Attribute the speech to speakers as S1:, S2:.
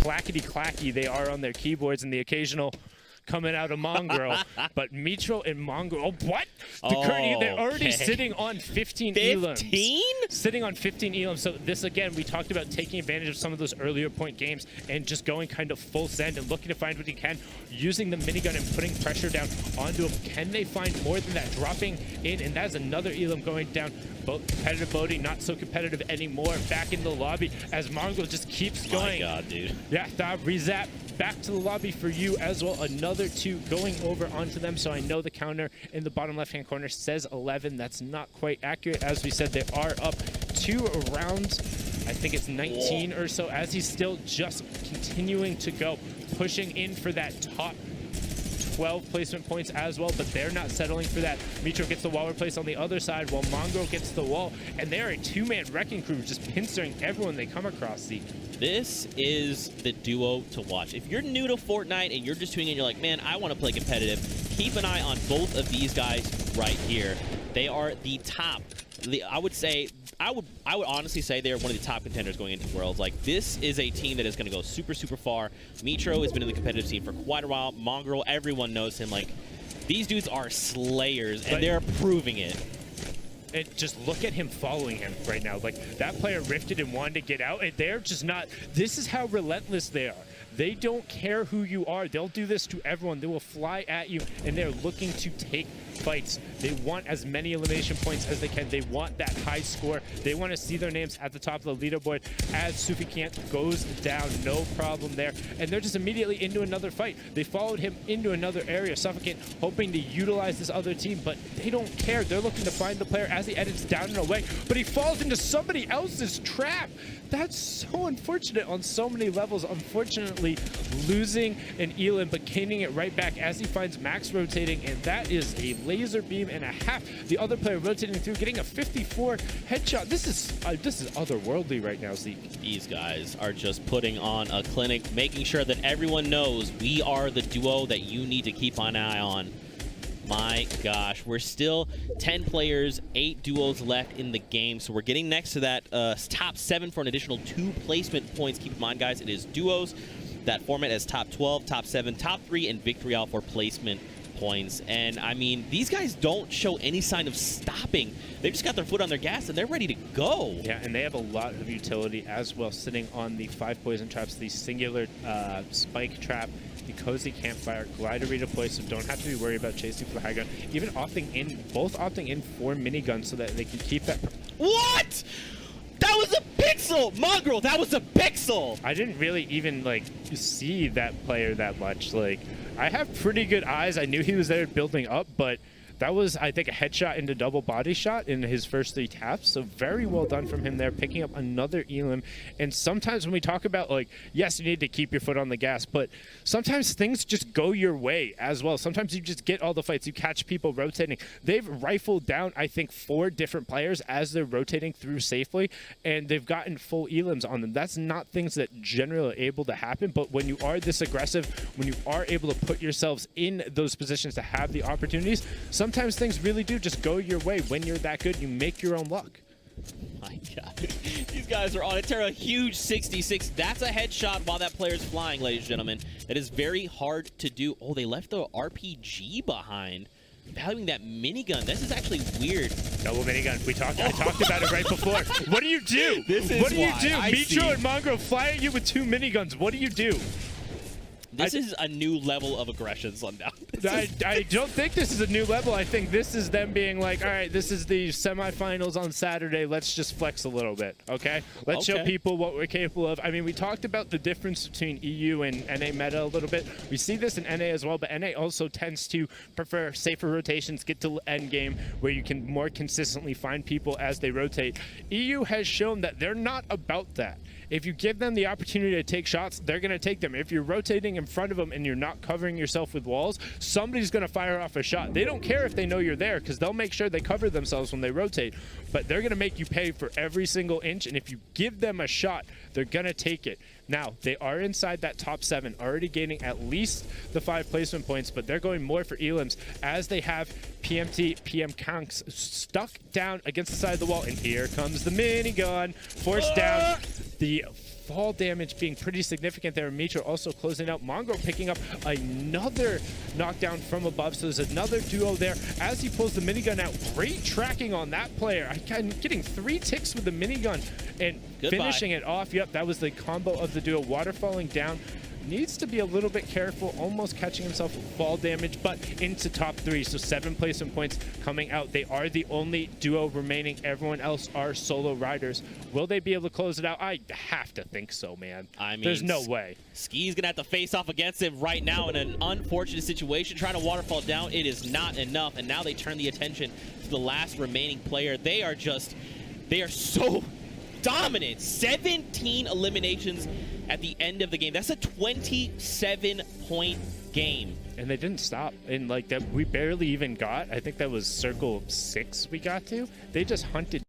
S1: clackety-clacky they are on their keyboards and the occasional coming out of Mongrel, but Mitro and Mongrel, what? They're already sitting on 15 elims. 15? Sitting on 15 elims. So this, again, we talked about taking advantage of some of those earlier point games and just going kind of full send and looking to find what you can, using the minigun and putting pressure down onto them. Can they find more than that? Dropping in, and that's another elim going down. Competitive voting, not so competitive anymore. Back in the lobby as Mongrel just keeps going.
S2: Oh my god, dude.
S1: Yeah, Rezap. Back to the lobby for you as well. Another 2 going over onto them. So I know the counter in the bottom left-hand corner says 11. That's not quite accurate. As we said, they are up 2 rounds. I think it's 19 or so, as he's still just continuing to go, pushing in for that top 12 placement points as well, but they're not settling for that. Mitro gets the wall replaced on the other side while Mongrel gets the wall, and they're a 2-man wrecking crew just pinstering everyone they come across.
S2: This is the duo to watch. If you're new to Fortnite and you're just tuning in, you're like, man, I want to play competitive, keep an eye on both of these guys right here. They are the top. I would honestly say they're one of the top contenders going into Worlds. Like, this is a team that is going to go super, super far. Mitro has been in the competitive scene for quite a while. Mongrel, everyone knows him. Like, these dudes are slayers, and they're proving it.
S1: And just look at him following him right now. Like, that player rifted and wanted to get out, and they're just not. This is how relentless they are. They don't care who you are. They'll do this to everyone. They will fly at you, and they're looking to take fights. They want as many elimination points as they can. They want that high score. They want to see their names at the top of the leaderboard as Sufikant goes down. No problem there. And they're just immediately into another fight. They followed him into another area. Suffocant hoping to utilize this other team, but they don't care. They're looking to find the player as he edits down and away, but he falls into somebody else's trap. That's so unfortunate on so many levels. Unfortunately, losing an elim, but gaining it right back as he finds Max rotating, and that is a laser beam and a half. The other player rotating through, getting a 54 headshot. This is otherworldly right now, Zeke.
S2: These guys are just putting on a clinic, making sure that everyone knows we are the duo that you need to keep an eye on. My gosh, we're still 10 players, 8 duos left in the game, so we're getting next to that top 7 for an additional 2 placement points. Keep in mind, guys, it is duos. That format has top 12, top 7, top 3, and victory out for placement points. And I mean, these guys don't show any sign of stopping. They've just got their foot on their gas and they're ready to go.
S1: Yeah, and they have a lot of utility as well, sitting on the 5 poison traps, the singular spike trap, the cozy campfire, glider redeploy, so don't have to be worried about chasing for the high ground. Even both opting in for miniguns so that they can keep that.
S2: What? That was a pixel! Mongrel, that was a pixel!
S1: I didn't really even, like, see that player that much. Like, I have pretty good eyes. I knew he was there building up, but that was, I think, a headshot into double body shot in his first 3 taps. So very well done from him there, picking up another elim. And sometimes when we talk about, like, yes, you need to keep your foot on the gas, but sometimes things just go your way as well. Sometimes you just get all the fights. You catch people rotating. They've rifled down, I think, 4 different players as they're rotating through safely, and they've gotten full elims on them. That's not things that generally are able to happen, but when you are this aggressive, when you are able to put yourselves in those positions to have the opportunities, sometimes things really do just go your way. When you're that good, you make your own luck.
S2: My God. These guys are on it. A huge 66. That's a headshot while that player's flying, ladies and gentlemen. That is very hard to do. Oh, they left the RPG behind. Valuing that minigun. This is actually weird.
S1: Double minigun. I talked about it right before. What do you do? What do you do? Mitro and Mongrel fly at you with 2 miniguns. What do you do?
S2: This is a new level of aggression, Sundown.
S1: I don't think this is a new level. I think this is them being like, all right, this is the semifinals on Saturday. Let's just flex a little bit, okay? Let's show people what we're capable of. I mean, we talked about the difference between EU and NA meta a little bit. We see this in NA as well, but NA also tends to prefer safer rotations, get to end game where you can more consistently find people as they rotate. EU has shown that they're not about that. If you give them the opportunity to take shots, they're going to take them. If you're rotating in front of them and you're not covering yourself with walls, somebody's going to fire off a shot. They don't care if they know you're there because they'll make sure they cover themselves when they rotate, but they're going to make you pay for every single inch, and if you give them a shot, they're going to take it. Now, they are inside that top 7, already gaining at least the 5 placement points, but they're going more for elims as they have PMT, PM Conks stuck down against the side of the wall, and here comes the minigun, forced down. The fall damage being pretty significant there. Mitro also closing out. Mongo picking up another knockdown from above. So there's another duo there as he pulls the minigun out. Great tracking on that player. Getting 3 ticks with the minigun and finishing it off. Yep, that was the combo of the duo. Water falling down. Needs to be a little bit careful, almost catching himself with fall damage, but into top 3. So 7 placement points coming out. They are the only duo remaining. Everyone else are solo riders. Will they be able to close it out? I have to think so, man. I mean, there's no way.
S2: Ski's gonna have to face off against him right now in an unfortunate situation. Trying to waterfall down, it is not enough. And now they turn the attention to the last remaining player. They are so dominant. 17 eliminations at the end of the game. That's a 27-point game.
S1: And they didn't stop. And like that, we barely even got, I think that was circle 6 we got to. They just hunted